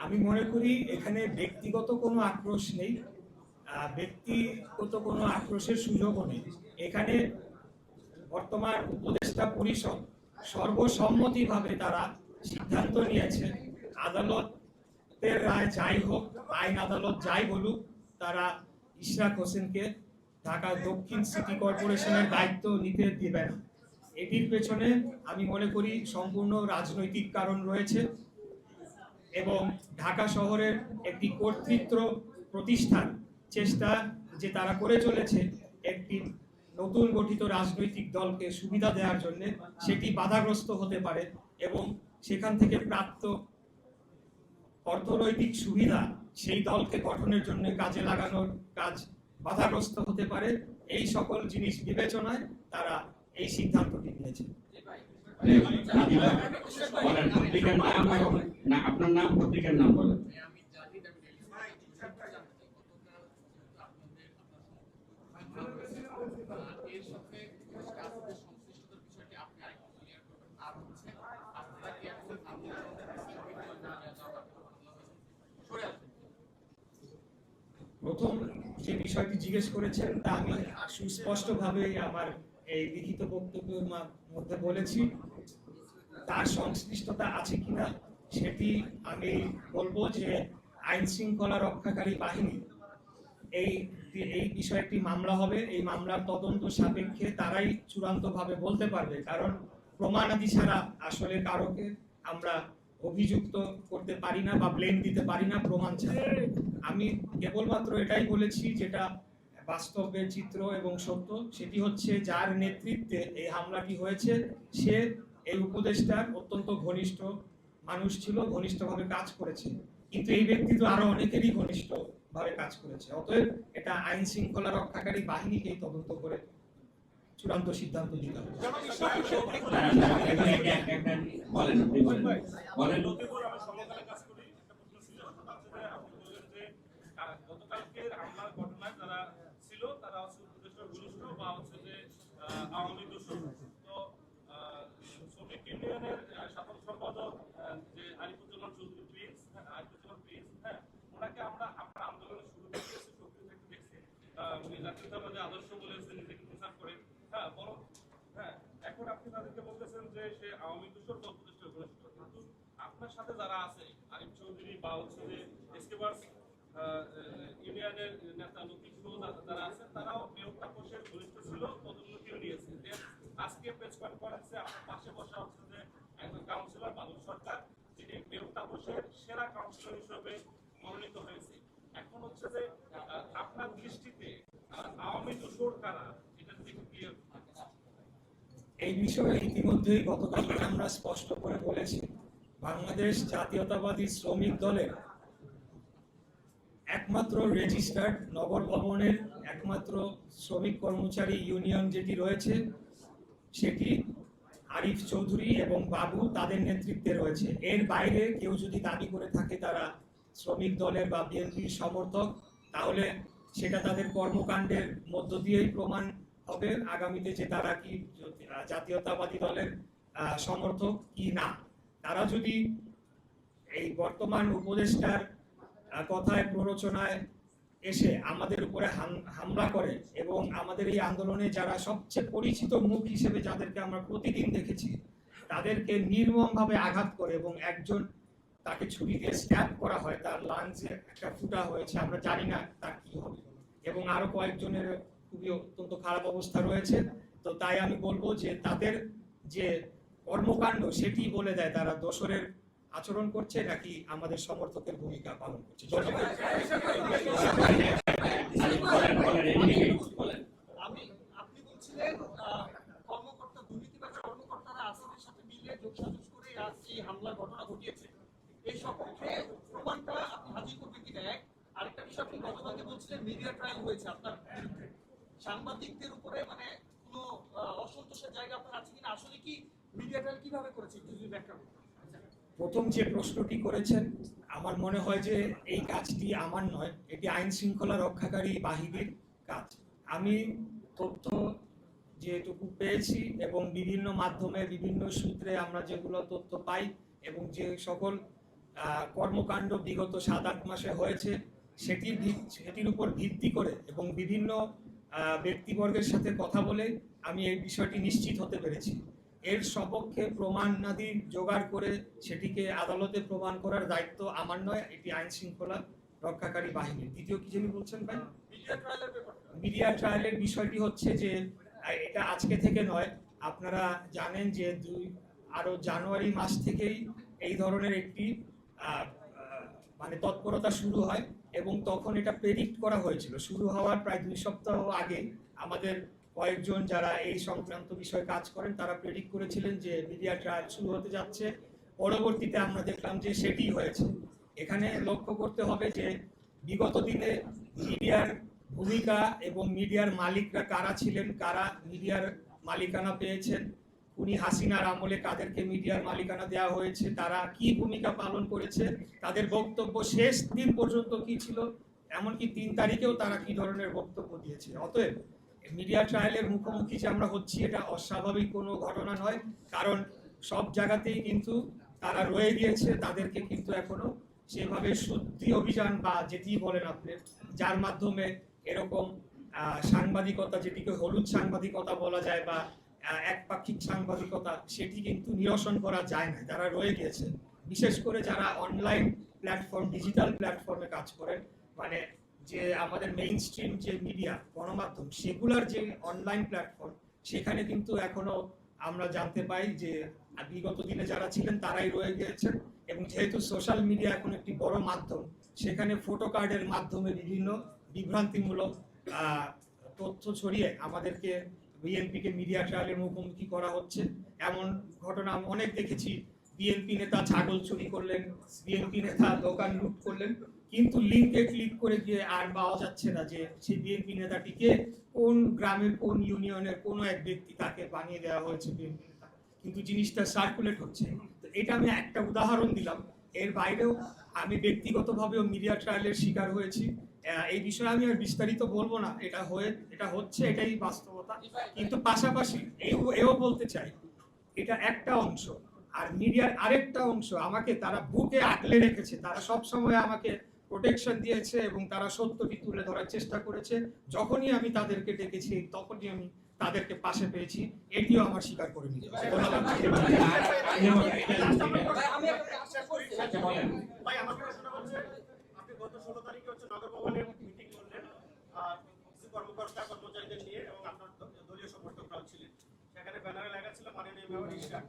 আমি মনে করি এখানে ব্যক্তিগত কোনো আক্রোশ নেই, ব্যক্তিগত কোনো আক্রোশের সুযোগও নেই। এখানে বর্তমান উপদেষ্টা পরিষদ সর্বসম্মতিভাবে তারা সিদ্ধান্ত নিয়েছে, আদালতের রায় যাই হোক, আইন আদালত যাই বলুক, তারা ইশরাক হোসেনকে ঢাকা দক্ষিণ সিটি কর্পোরেশনের দায়িত্ব নিতে দিবে না। এটির পেছনে আমি মনে করি সম্পূর্ণ রাজনৈতিক কারণ রয়েছে এবং ঢাকা শহরের একটি কর্তৃত্ব প্রতিষ্ঠান চেষ্টা যে তারা করে চলেছে একটি নতুন গঠিত রাজনৈতিক দলকে সুবিধা দেওয়ার জন্য, সেটি বাধাগ্রস্ত হতে পারে এবং সেখান থেকে প্রাপ্ত অর্থনৈতিক সুবিধা সেই দলকে গঠনের জন্য কাজে লাগানোর কাজ বাধাগ্রস্ত হতে পারে। এই সকল জিনিস বিবেচনায় তারা এই সিদ্ধান্তটি নিয়েছে। আপনার নাম, পত্রিকার নাম বলেন। প্রথম যে বিষয়টি জিজ্ঞেস করেছেন তা আমি সুস্পষ্টভাবে আমার এই লিখিত বক্তব্যের মধ্যে বলেছি। তার সংশ্লিষ্টতা আছে কিনা সেটি আমি বলবো যে আইন শৃঙ্খলা রক্ষাকারী বাহিনী এই বিষয়ে একটি মামলা হবে, এই মামলার তদন্ত সাপেক্ষে তারাই চূড়ান্তভাবে বলতে পারবে, কারণ প্রমাণাদি ছাড়া আসলে কারোকে আমরা অভিযুক্ত করতে পারি না বা ব্লেম দিতে পারি না প্রমাণ ছাড়া। আমি কেবলমাত্র এটাই বলেছি যেটা বাস্তবের চিত্র এবং সত্য, সেটি হচ্ছে যার নেতৃত্বে এই হামলাটি হয়েছে সে এই উপদেষ্টার অত্যন্ত ঘনিষ্ঠ মানুষ ছিল, ঘনিষ্ঠভাবে কাজ করেছে, কিন্তু এই ব্যক্তি তো আরো অনেকেরই ঘনিষ্ঠ ভাবে কাজ করেছে। অতএব এটা আইন শৃঙ্খলা রক্ষাকারী বাহিনীকেই তদন্ত করে চূড়ান্ত সিদ্ধান্ত দিতে হবে। আদর্শ বলেছেন, নিজেকে প্রচার করেন, এখন আপনি তাদেরকে বলতেছেন যে সে আওয়ামী দূষণ উপদেষ্টা ঘনিষ্ঠ, কিন্তু আপনার সাথে যারা আছে আরিফ চৌধুরী বা হচ্ছে যে এসকেবার্স ইউনিয়নের নেতা লতিফ যারা আছেন, তারাও মেয়র তাপসের ঘনিষ্ঠ ছিল, পদোন্নতিও নিয়েছে। আজকে প্রেস কনফারেন্সে আপনার পাশে বসা হচ্ছে যে একজন কাউন্সিলর বাদল সরকার, যিনি মেয়র তাপসের সেরা কাউন্সিলর হিসেবে মনোনীত হয়েছে। এখন হচ্ছে যে আপনার দৃষ্টিতে আওয়ামী দূষণ কারা, এটা থেকে ক্লিয়ার। এই বিষয়ে ইতিমধ্যেই গতকাল আমরা স্পষ্ট করে বলেছি, বাংলাদেশ জাতীয়তাবাদী শ্রমিক দলের একমাত্র রেজিস্টার্ড নগর ভবনের একমাত্র শ্রমিক কর্মচারী ইউনিয়ন যেটি রয়েছে সেটি আরিফ চৌধুরী এবং বাবু তাদের নেতৃত্বে রয়েছে। এর বাইরে কেউ যদি দাবি করে থাকে তারা শ্রমিক দলের বা বিএনপির সমর্থক, তাহলে সেটা তাদের কর্মকাণ্ডের মধ্য দিয়েই প্রমাণ হবে আগামীতে যে তারা কি জাতীয়তাবাদী দলের সমর্থক কি না। তারা যদি এই বর্তমান উপদেষ্টার কথায় প্ররোচনায় এসে আমাদের উপরে হামলা করে এবং আমাদের এই আন্দোলনে যারা সবচেয়ে পরিচিত মুখ হিসেবে যাদেরকে আমরা প্রতিদিন দেখেছি তাদেরকে নির্মমভাবে আঘাত করে এবং একজন তাকে ছুরি দিয়ে স্ট্যাব করা হয়, তার লাংসে একটা ফুটা হয়েছে, আমরা জানি না তার কি হবে, এবং আরো কয়েকজনের খুবই অত্যন্ত খারাপ অবস্থা রয়েছে। তো তাই আমি বলবো যে তাদের যে কর্মকাণ্ড সেটি বলে দেয় তারা দোসরের আচরণ করছে নাকি আমাদের সমর্থকের ভূমিকা পালন করছে। আপনি বলছিলেন কর্মকর্তা দুর্নীতিবাজ কর্মকর্তারা আসিফের সাথে মিলে যোগসাজশ করে এই হামলার ঘটনা ঘটিয়েছে, এই সপক্ষে প্রমাণটা আপনি হাজির করবেন কিনা? আরেকটা বিষয়, আপনি গতকালকে বলছিলেন মিডিয়া ট্রায়াল হয়েছে আপনার বিরুদ্ধে, সাংবাদিকদের উপরে মানে কোনো অসন্তোষের জায়গা আপনার আছে কিনা? আসলে কি মিডিয়া ট্রায়াল কিভাবে করেছে একটু যদি ব্যাখ্যা করতে। প্রথম যে প্রশ্নটি করেছেন, আমার মনে হয় যে এই কাজটি আমার নয়, এটি আইন শৃঙ্খলা রক্ষাকারী বাহিনীর কাজ। আমি তথ্য যেটুকু পেয়েছি এবং বিভিন্ন মাধ্যমে বিভিন্ন সূত্রে আমরা যেগুলো তথ্য পাই এবং যে সকল কর্মকাণ্ড বিগত 7-8 মাসে হয়েছে সেটির উপর ভিত্তি করে এবং বিভিন্ন ব্যক্তিবর্গের সাথে কথা বলে আমি এই বিষয়টি নিশ্চিত হতে পেরেছি। এর সপক্ষে প্রমাণাদি জোগাড় করে সেটিকে আদালতে প্রমাণ করার দায়িত্ব আমার নয়, এটি আইন শৃঙ্খলা রক্ষাকারী বাহিনীর। দ্বিতীয় কি জানি বলছেন ভাই? মিডিয়া ট্রায়ালের ব্যাপারটা মিডিয়া ট্রায়ালের বিষয়টি হচ্ছে যে এটা আজকে থেকে নয়, আপনারা জানেন যে আরো জানুয়ারি মাস থেকেই এই ধরনের একটি মানে তৎপরতা শুরু হয় এবং তখন এটা প্রেডিক্ট করা হয়েছিল। শুরু হওয়ার প্রায় 2 সপ্তাহ আগে আমাদের কয়েকজন যারা এই সংক্রান্ত বিষয়ে কাজ করেন তারা প্রেডিক্ট করেছিলেন যে মিডিয়া ট্রায়াল শুরু হতে যাচ্ছে। পরবর্তীতে আমরা দেখলাম যে সেটি হয়েছে। এখানে লক্ষ্য করতে হবে যে বিগত দিনে মিডিয়ার ভূমিকা এবং মিডিয়ার মালিকরা কারা ছিলেন, কারা মিডিয়ার মালিকানা পেয়েছেন, উনি হাসিনার আমলে কাদেরকে মিডিয়ার মালিকানা দেওয়া হয়েছে, তারা কি ভূমিকা পালন করেছে, তাদের বক্তব্য শেষ দিন পর্যন্ত কি ছিল, এমনকি 3 তারিখেও তারা কি ধরনের বক্তব্য দিয়েছে। অতএব মিডিয়া ট্রায়ালের মুখোমুখি যে আমরা হচ্ছি এটা অস্বাভাবিক কোনো ঘটনা নয়, কারণ সব জায়গাতেই কিন্তু তারা রয়ে গিয়েছে, তাদেরকে কিন্তু এখনো সেভাবে শুদ্ধি অভিযান বা যেটি বলেন আপনি, যার মাধ্যমে এরকম সাংবাদিকতা, যেটিকে হলুদ সাংবাদিকতা বলা যায় বা একপাক্ষিক সাংবাদিকতা, সেটি কিন্তু নিরসন করা যায় না, তারা রয়ে গিয়েছে। বিশেষ করে যারা অনলাইন প্ল্যাটফর্ম, ডিজিটাল প্ল্যাটফর্মে কাজ করেন, মানে যে আমাদের মেইন স্ট্রিম যে মিডিয়া গণমাধ্যম সেগুলার যে অনলাইন প্ল্যাটফর্ম, সেখানে কিন্তু এখনো আমরা জানতে পাই যে বিগত দিনে যারা ছিলেন তারাই রয়ে গিয়েছেন। এবং যেহেতু সোশ্যাল মিডিয়া এখন একটি বড় মাধ্যম, সেখানে ফটো কার্ডের মাধ্যমে বিভিন্ন বিভ্রান্তিমূলক তথ্য ছড়িয়ে আমাদেরকে বিএনপিকে মিডিয়া ট্রায়ালের মুখোমুখি করা হচ্ছে। এমন ঘটনা আমি অনেক দেখেছি। বিএনপি নেতা ছাগল চুরি করলেন, বিএনপি নেতা দোকান লুট করলেন, কিন্তু লিঙ্কে ক্লিক করে গিয়ে আর পাওয়া যাচ্ছে না যে সেই বিএনপি নেতাটিকে কোন গ্রামের কোন ইউনিয়নের কোন এক ব্যক্তি, তাকে বানিয়ে দেওয়া হয়েছে বিএনপি নেতা, কিন্তু জিনিসটা সার্কুলেট হচ্ছে। তো এটা আমি একটা উদাহরণ দিলাম। এর বাইরেও আমি ব্যক্তিগতভাবেও মিডিয়া ট্রায়ালের শিকার হয়েছি। এই বিষয়ে আমি আর বিস্তারিত বলবো না, এটা হচ্ছে, এটাই বাস্তবতা। কিন্তু পাশাপাশি এও বলতে চাই, এটা একটা অংশ, আর মিডিয়ার আরেকটা অংশ আমাকে তারা বুকে আগলে রেখেছে, তারা সব সময় আমাকে প্রোটেকশন দিয়েছে এবং তারা সত্যটি তুলে ধরার চেষ্টা করেছে। যখনই আমি তাদেরকে ডেকেছি তখনই আমি তাদেরকে পাশে পেয়েছি, এটিও আমার স্বীকার করে নিতে হবে। আমি একটা আশা করি ভাই আমার প্রশ্ন হচ্ছে, আপনি গত 16 তারিখে নগর ভবনে মিটিং করলেন কর্মকর্তা কর্মচারীদের নিয়ে এবং আপনার দলীয় সমর্থকরাও ছিলেন। সেখানে ব্যানারে লেখা ছিল মাননীয় মেয়র ইশরাক।